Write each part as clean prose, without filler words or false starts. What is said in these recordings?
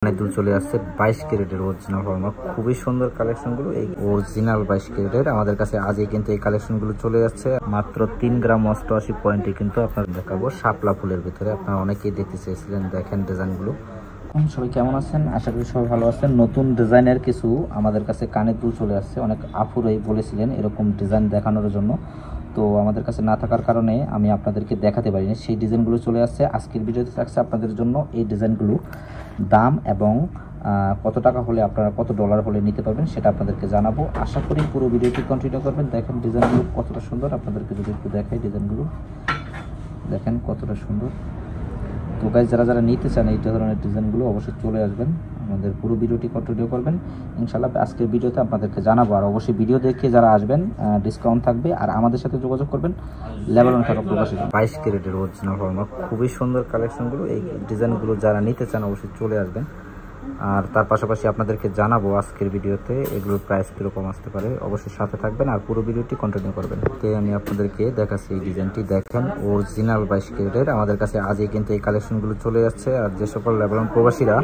দুল চলে আসছে 22 ক্যারেটের অরিজিনাল হলমার্ক, খুবই সুন্দর কালেকশনগুলো। এই অরিজিনাল 22 ক্যারেটের আমাদের কাছে আজই কিন্তু এই কালেকশনগুলো চলে যাচ্ছে মাত্র 3 গ্রাম 88 পয়েন্টে। কিন্তু আপনার দেখাবো শাপলা ফুলের ভিতরে, আপনারা অনেকেই দেখতে চেয়েছিলেন। দেখেন ডিজাইনগুলো। সবাই কেমন আছেন? আশা করি সবাই ভালো আছেন। নতুন ডিজাইনের কিছু আমাদের কাছে কানের দুল চলে আসছে। অনেক আপুরাই বলেছিলেন এরকম ডিজাইন দেখানোর জন্য, তো আমাদের কাছে না থাকার কারণে আমি আপনাদেরকে দেখাতে পারিনি। সেই ডিজাইনগুলো চলে আসছে আজকের ভিডিওতে। থাকছে আপনাদের জন্য এই ডিজাইনগুলো দাম এবং কত টাকা হলে আপনারা কত ডলার হলে নিতে পারবেন সেটা আপনাদেরকে জানাবো। আশা করি পুরো ভিডিওটি কন্টিনিউ করবেন। দেখেন ডিজাইনগুলো কতটা সুন্দর, আপনাদেরকে যদি একটু দেখাই ডিজাইনগুলো দেখেন কতটা সুন্দর। তো গাইস, যারা নিতে চান এই ধরনের ডিজাইনগুলো অবশ্যই চলে আসবেন, আমাদের পুরো ভিডিওটি কন্টিনিউ করবেন ইনশাআল্লাহ। আজকের ভিডিওতে আপনাদেরকে জানাবো, আর অবশ্যই ভিডিও দেখে যারা আসবেন ডিসকাউন্ট থাকবে। আর আমাদের সাথে যোগাযোগ করবেন লেবানন থাকা প্রবাসী। 22 ক্যারেটের অরিজিনাল হলমার্ক, খুবই সুন্দর কালেকশনগুলো। এই ডিজাইনগুলো যারা নিতে চান অবশ্যই চলে আসবেন। আর তার পাশাপাশি আপনাদেরকে জানাবো আজকের ভিডিওতে এগুলোর প্রাইস কীরকম আসতে পারে। অবশ্যই সাথে থাকবেন আর পুরো ভিডিওটি কন্টিনিউ করবেন। আমি আপনাদেরকে দেখাচ্ছি এই ডিজাইনটি। দেখেন অরিজিনাল 22 ক্যারেটের আমাদের কাছে আজই কিন্তু এই কালেকশনগুলো চলে যাচ্ছে। আর যে সকল লেবানন প্রবাসীরা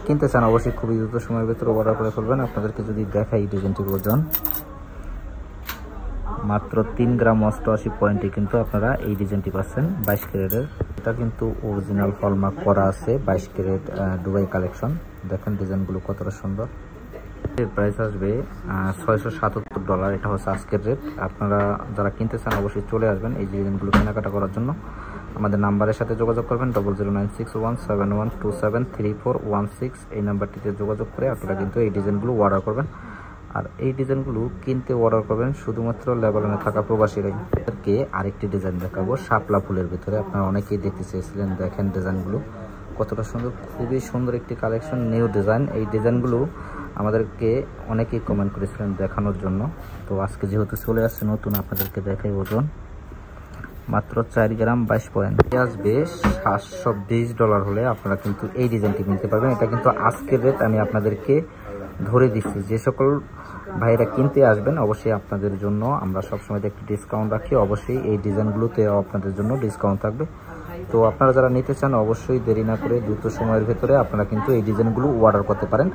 কিনতে চান অবশ্যই খুবই দ্রুত সময়ের ভিতরে অর্ডার করে ফেলবেন। আপনাদেরকে যদি দেখাই এই ডিজাইনটির ওজন মাত্র 3 গ্রাম 88 পয়েন্টে কিন্তু আপনারা এই ডিজাইনটি পাচ্ছেন 22 ক্যারেটের। এটা কিন্তু অরিজিনাল হলমার্ক করা আছে 22 ক্যারেট দুবাই কালেকশন। দেখেন ডিজাইনগুলো কতটা সুন্দর। এর প্রাইস আসবে $677। এটা হচ্ছে আজকের রেট। আপনারা যারা কিনতে চান অবশ্যই চলে আসবেন এই ডিজাইনগুলো কেনাকাটা করার জন্য। আমাদের নাম্বারের সাথে যোগাযোগ করবেন 009617713416। এই নাম্বারটিতে যোগাযোগ করে আপনারা কিন্তু এই ডিজাইনগুলো অর্ডার করবেন। আর এই ডিজাইনগুলো কিনতে অর্ডার করবেন শুধুমাত্র লেবাননে থাকা প্রবাসীরাই। আরেকটি ডিজাইন দেখাবো শাপলা ফুলের ভিতরে, আপনারা অনেকেই দেখতে চেয়েছিলেন। দেখেন ডিজাইনগুলো কতটা সুন্দর, খুবই সুন্দর একটি কালেকশন, নিউ ডিজাইন। এই ডিজাইনগুলো আমাদেরকে অনেকেই কমেন্ট করেছিলেন দেখানোর জন্য, তো আজকে যেহেতু চলে আসছে নতুন আপনাদেরকে দেখাই। ওজন মাত্র 4 গ্রাম 22 পয়েন্ট। আসবে $720 হলে আপনারা কিন্তু এই ডিজাইনটি কিনতে পারবেন। এটা কিন্তু আজকের রেট আমি আপনাদেরকে ধরে দিচ্ছি। যে সকল ভাইরা কিনতে আসবেন অবশ্যই আপনাদের জন্য আমরা সবসময় একটি ডিসকাউন্ট রাখি। অবশ্যই এই ডিজাইনগুলোতে আপনাদের জন্য ডিসকাউন্ট থাকবে। তো আপনারা যারা নিতে চান অবশ্যই দেরি না করে দ্রুত সময়ের ভেতরে আপনারা কিন্তু এই ডিজাইনগুলো অর্ডার করতে পারেন।